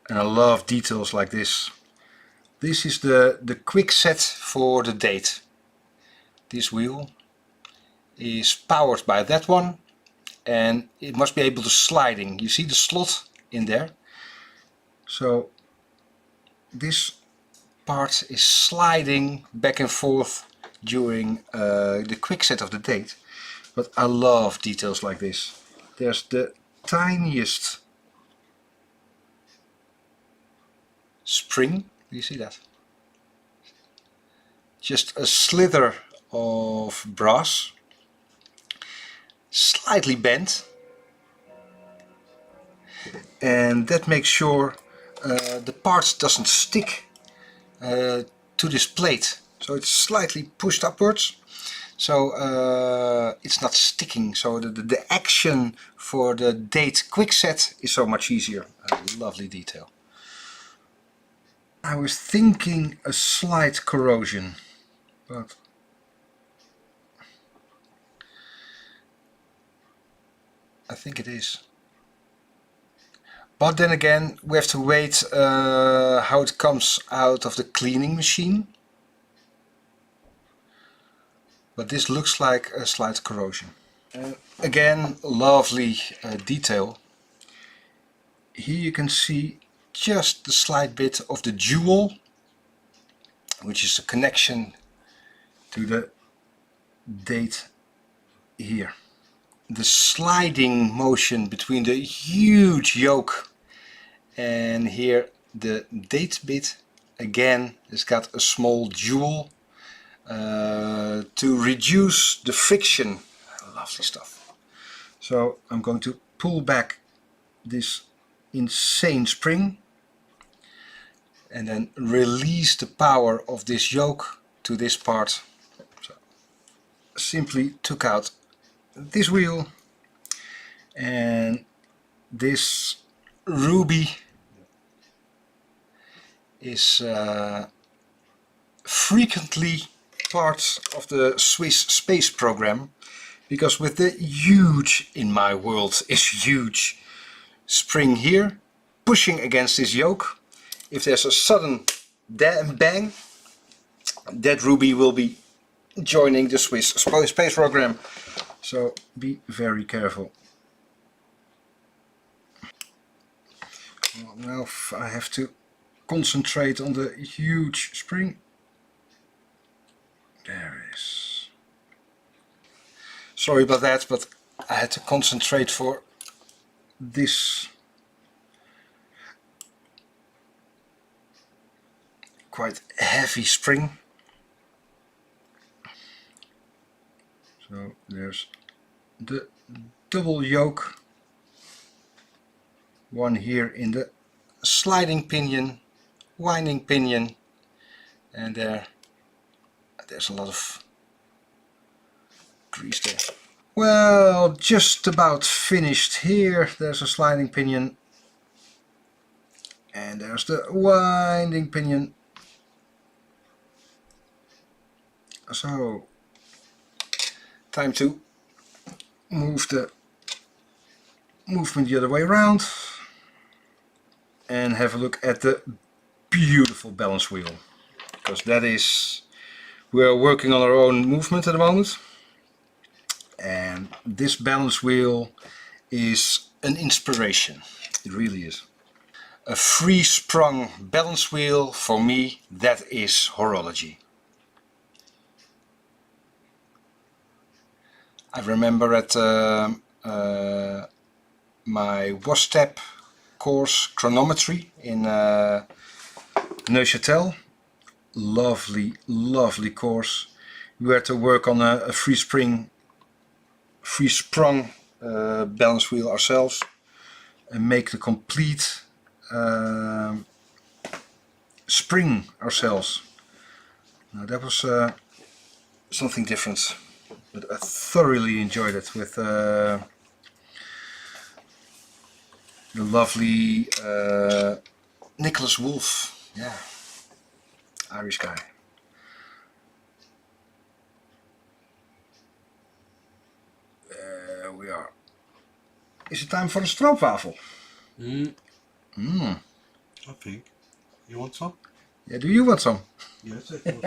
and I love details like this. This is the quick set for the date. This wheel is powered by that one, and it must be able to sliding. You see the slot in there? So this part is sliding back and forth during the quick set of the date. But I love details like this. There's the tiniest spring. Do you see that? Just a slither of brass, slightly bent, and that makes sure the part doesn't stick to this plate. So it's slightly pushed upwards, so it's not sticking. So the action for the date quick set is so much easier. A lovely detail. I was thinking a slight corrosion, but I think it is. But then again, we have to wait how it comes out of the cleaning machine. But this looks like a slight corrosion. Again, lovely detail. Here you can see just the slight bit of the jewel, which is a connection to the date here. The sliding motion between the huge yoke and here the date bit, again it's got a small jewel to reduce the friction. Lovely stuff. So I'm going to pull back this insane spring and then release the power of this yoke to this part. So simply took out this wheel, and this ruby is frequently part of the Swiss space program, because with the huge, in my world is huge, spring here pushing against this yoke, if there's a sudden bang, that ruby will be joining the Swiss space program. So be very careful. Well, now I have to concentrate on the huge spring. There it is. Sorry about that, but I had to concentrate for this quite heavy spring. So there's the double yoke, one here in the sliding pinion, winding pinion, and there's a lot of grease there. Well, just about finished here. There's a sliding pinion, and there's the winding pinion. So time to move the movement the other way around and have a look at the beautiful balance wheel, because that is, we are working on our own movement at the moment, and this balance wheel is an inspiration. It really is. A free sprung balance wheel, for me, that is horology. I remember at my WASTEP course, chronometry, in Neuchâtel. Lovely, lovely course. We had to work on a free sprung balance wheel ourselves and make the complete spring ourselves. Now that was something different. But I thoroughly enjoyed it with the lovely Nicholas Wolff, yeah, Irish guy. There we are. Is it time for a stroopwafel? I think. You want some? Yeah, do you want some? Yes, of course.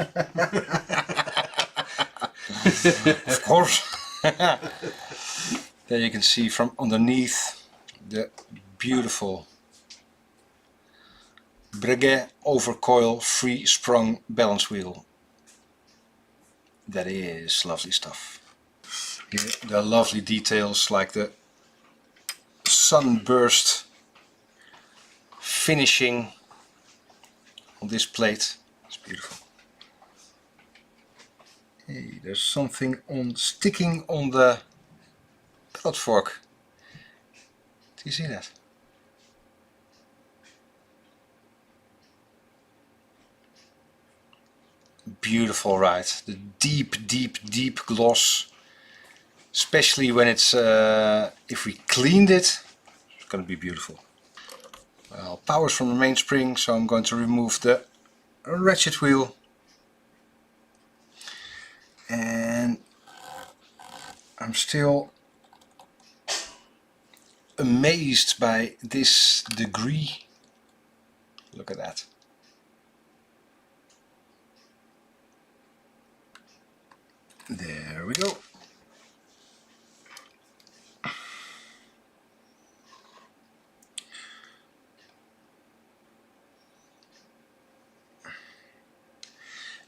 Of course. There you can see from underneath the beautiful Breguet overcoil free sprung balance wheel. That is lovely stuff. Here, the lovely details like the sunburst finishing on this plate. It's beautiful. Hey, there's something sticking on the pallet fork. Do you see that? Beautiful, right? The deep gloss, especially when it's if we cleaned it, it's going to be beautiful. Well, power's from the mainspring, so I'm going to remove the ratchet wheel, and I'm still amazed by this degree. Look at that. There we go.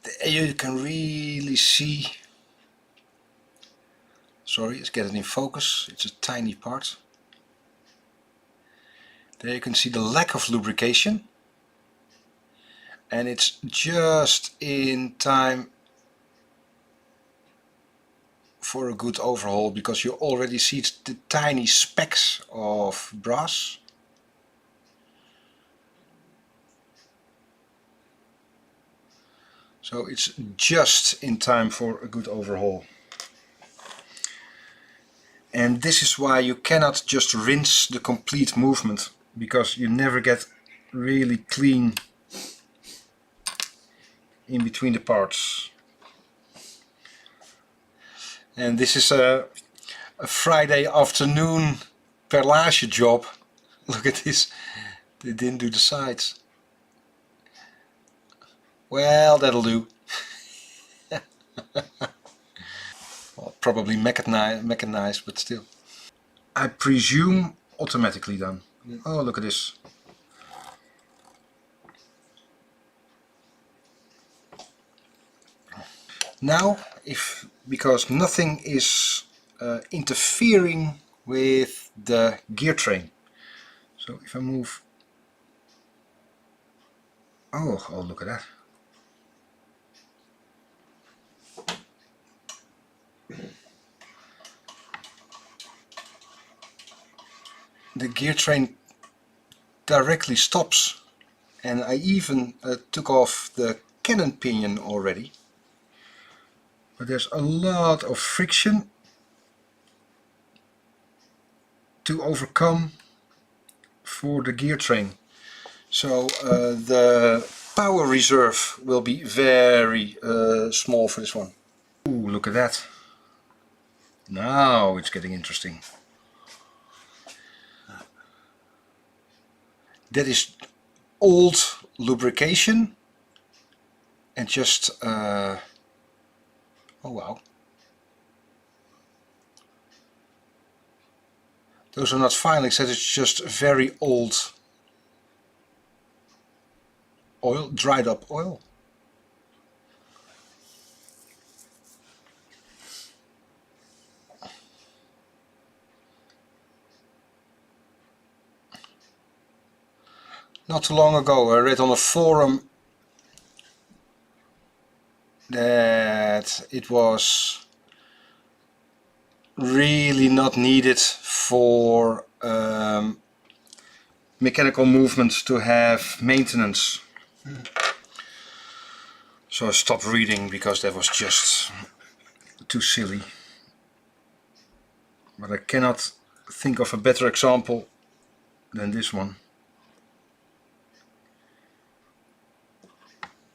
There you can really see. Sorry, let's get it in focus. It's a tiny part. There you can see the lack of lubrication. And it's just in time for a good overhaul, because you already see the tiny specks of brass. So it's just in time for a good overhaul. And this is why you cannot just rinse the complete movement, because you never get really clean in between the parts. And this is a Friday afternoon perlage job. Look at this, they didn't do the sides. Well, that'll do. Well, probably mechanized, but still. I presume automatically done. Yeah. Oh, look at this. Now, because nothing is interfering with the gear train. So if I move, oh, look at that. The gear train directly stops, and I even took off the cannon pinion already. But there's a lot of friction to overcome for the gear train. So the power reserve will be very small for this one. Ooh, look at that. Now it's getting interesting. That is old lubrication and just oh wow. Those are not filings, that is just very old oil, dried up oil. Not too long ago I read on a forum that it was really not needed for mechanical movements to have maintenance. So I stopped reading because that was just too silly. But I cannot think of a better example than this one.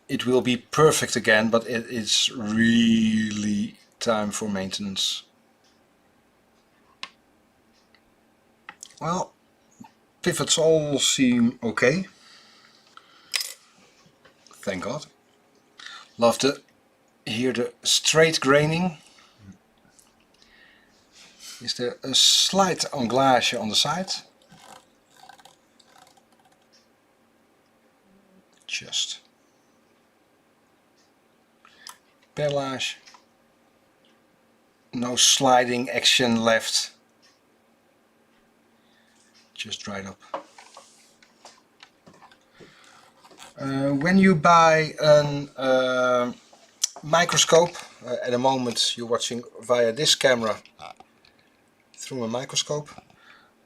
It will be perfect again, but it is really time for maintenance. Well, pivots all seem okay. thank God. Love to hear the straight graining. Is there a slight anglage on the side? Just perlage. No sliding action left. Just right up. When you buy a microscope, at the moment you're watching via this camera through a microscope,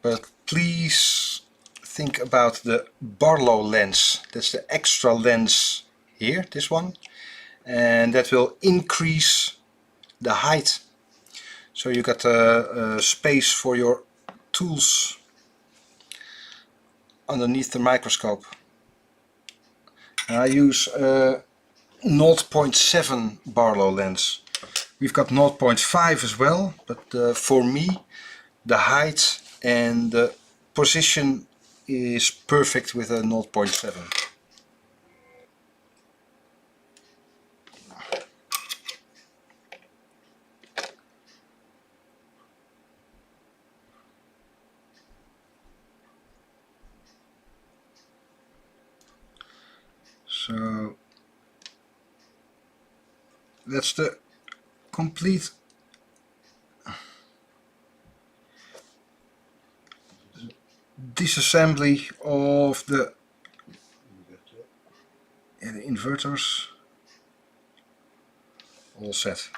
but please think about the Barlow lens. That's the extra lens here, this one, and that will increase the height. So you got a space for your tools underneath the microscope. I use a 0.7 Barlow lens. We've got 0.5 as well, but for me the height and the position is perfect with a 0.7. So that's the complete disassembly of the inverters. All set.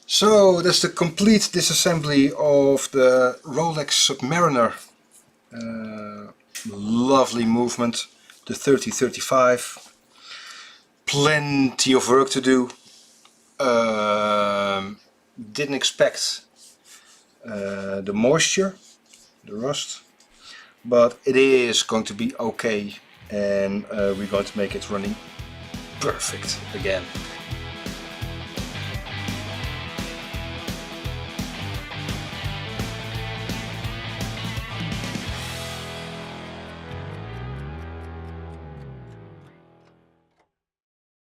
So that's the complete disassembly of the Rolex Submariner. Lovely movement, the 3035. Plenty of work to do. Didn't expect the moisture, the rust, but it is going to be okay, and we're going to make it running perfect again.